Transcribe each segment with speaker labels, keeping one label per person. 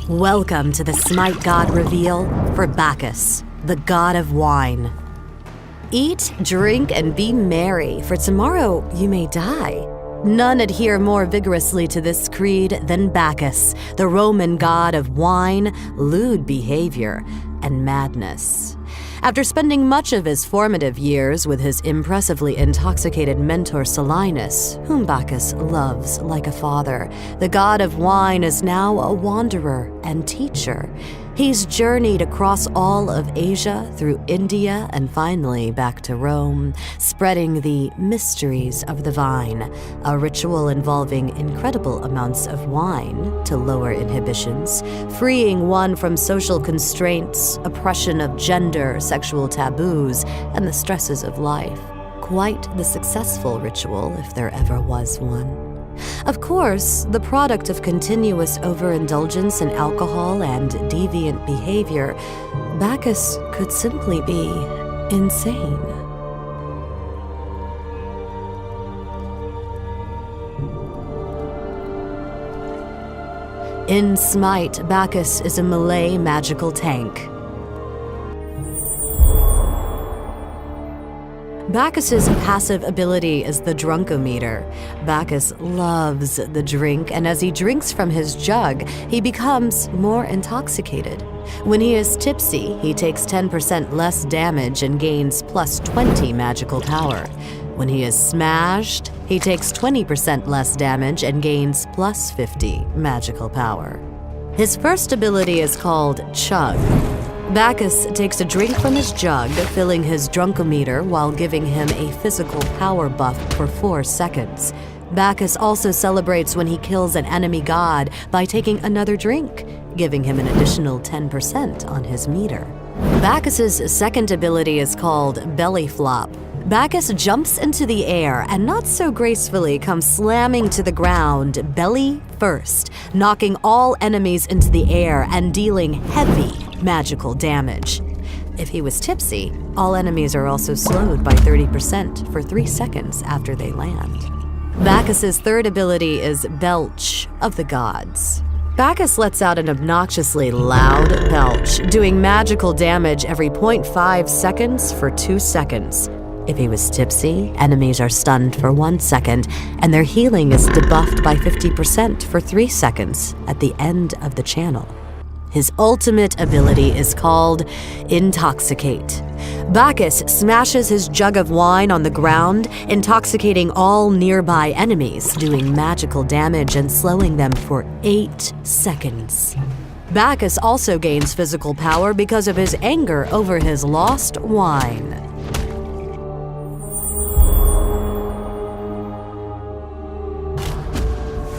Speaker 1: Welcome to the Smite God reveal for Bacchus, the god of wine. Eat, drink, and be merry, for tomorrow you may die. None adhere more vigorously to this creed than Bacchus, the Roman god of wine, lewd behavior, and madness. After spending much of his formative years with his impressively intoxicated mentor Silenus, whom Bacchus loves like a father, the god of wine is now a wanderer and teacher. He's journeyed across all of Asia, through India, and finally back to Rome, spreading the mysteries of the vine, a ritual involving incredible amounts of wine to lower inhibitions, freeing one from social constraints, oppression of gender, sexual taboos, and the stresses of life. Quite the successful ritual, if there ever was one. Of course, the product of continuous overindulgence in alcohol and deviant behavior, Bacchus could simply be insane. In Smite, Bacchus is a Malay magical tank. Bacchus's passive ability is the drunkometer. Bacchus loves the drink, and as he drinks from his jug, he becomes more intoxicated. When he is tipsy, he takes 10% less damage and gains plus 20 magical power. When he is smashed, he takes 20% less damage and gains plus 50 magical power. His first ability is called Chug. Bacchus takes a drink from his jug, filling his drunkometer while giving him a physical power buff for 4 seconds. Bacchus also celebrates when he kills an enemy god by taking another drink, giving him an additional 10% on his meter. Bacchus's second ability is called Belly Flop. Bacchus jumps into the air and not so gracefully comes slamming to the ground belly first, knocking all enemies into the air and dealing heavy magical damage. If he was tipsy, all enemies are also slowed by 30% for 3 seconds after they land. Bacchus's third ability is Belch of the gods. Bacchus lets out an obnoxiously loud belch, doing magical damage every 0.5 seconds for 2 seconds. If he was tipsy, enemies are stunned for 1 second, and their healing is debuffed by 50% for 3 seconds at the end of the channel. His ultimate ability is called Intoxicate. Bacchus smashes his jug of wine on the ground, intoxicating all nearby enemies, doing magical damage and slowing them for 8 seconds. Bacchus also gains physical power because of his anger over his lost wine.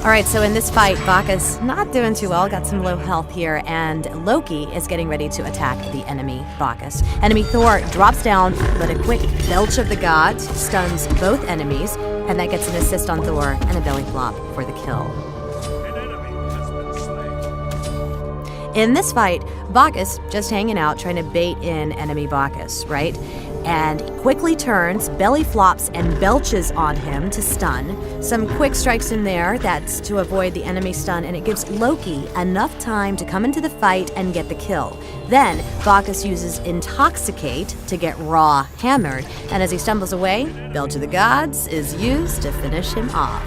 Speaker 1: Alright, so in this fight, Bacchus not doing too well, got some low health here, and Loki is getting ready to attack the enemy Bacchus. Enemy Thor drops down, but a quick belch of the gods stuns both enemies, and that gets an assist on Thor and a belly flop for the kill. In this fight, Bacchus just hanging out, trying to bait in enemy Bacchus, right? And he quickly turns, belly flops, and belches on him to stun. Some quick strikes in there, that's to avoid the enemy stun, and it gives Loki enough time to come into the fight and get the kill. Then, Bacchus uses Intoxicate to get Raw hammered, and as he stumbles away, Belch of the Gods is used to finish him off.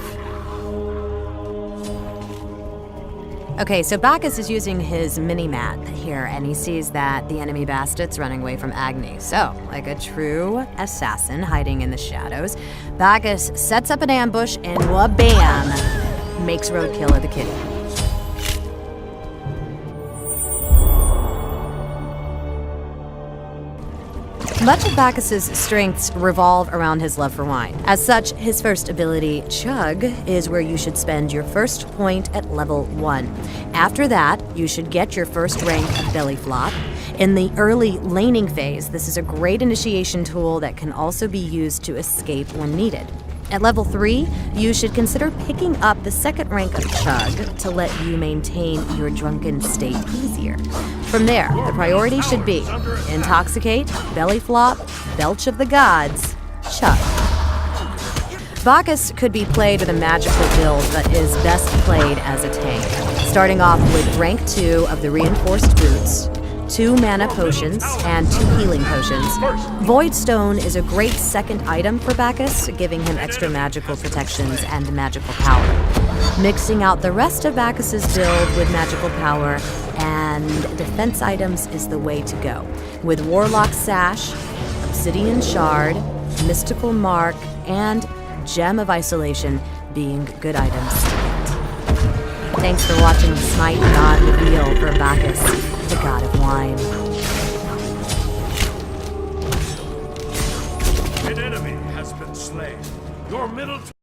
Speaker 1: Okay, so Bacchus is using his mini-mat here, and he sees that the enemy Bastard's running away from Agni. So, like a true assassin hiding in the shadows, Bacchus sets up an ambush and wha-bam! Makes roadkill of the kitty. Much of Bacchus's strengths revolve around his love for wine. As such, his first ability, Chug, is where you should spend your first point at level 1. After that, you should get your first rank of Belly Flop. In the early laning phase, this is a great initiation tool that can also be used to escape when needed. At level 3, you should consider picking up the second rank of Chug to let you maintain your drunken state easier. From there, the priority should be Intoxicate, Belly Flop, Belch of the Gods, Chug. Bacchus could be played with a magical build, but is best played as a tank. Starting off with rank 2 of the reinforced boots, 2 mana potions, and 2 healing potions. Void Stone is a great second item for Bacchus, giving him extra magical protections and magical power. Mixing out the rest of Bacchus's build with magical power and defense items is the way to go, with Warlock Sash, Obsidian Shard, Mystical Mark, and Gem of Isolation being good items. Thanks for watching the Smite God reveal for Bacchus, the god of wine.
Speaker 2: An enemy has been slain. Your middle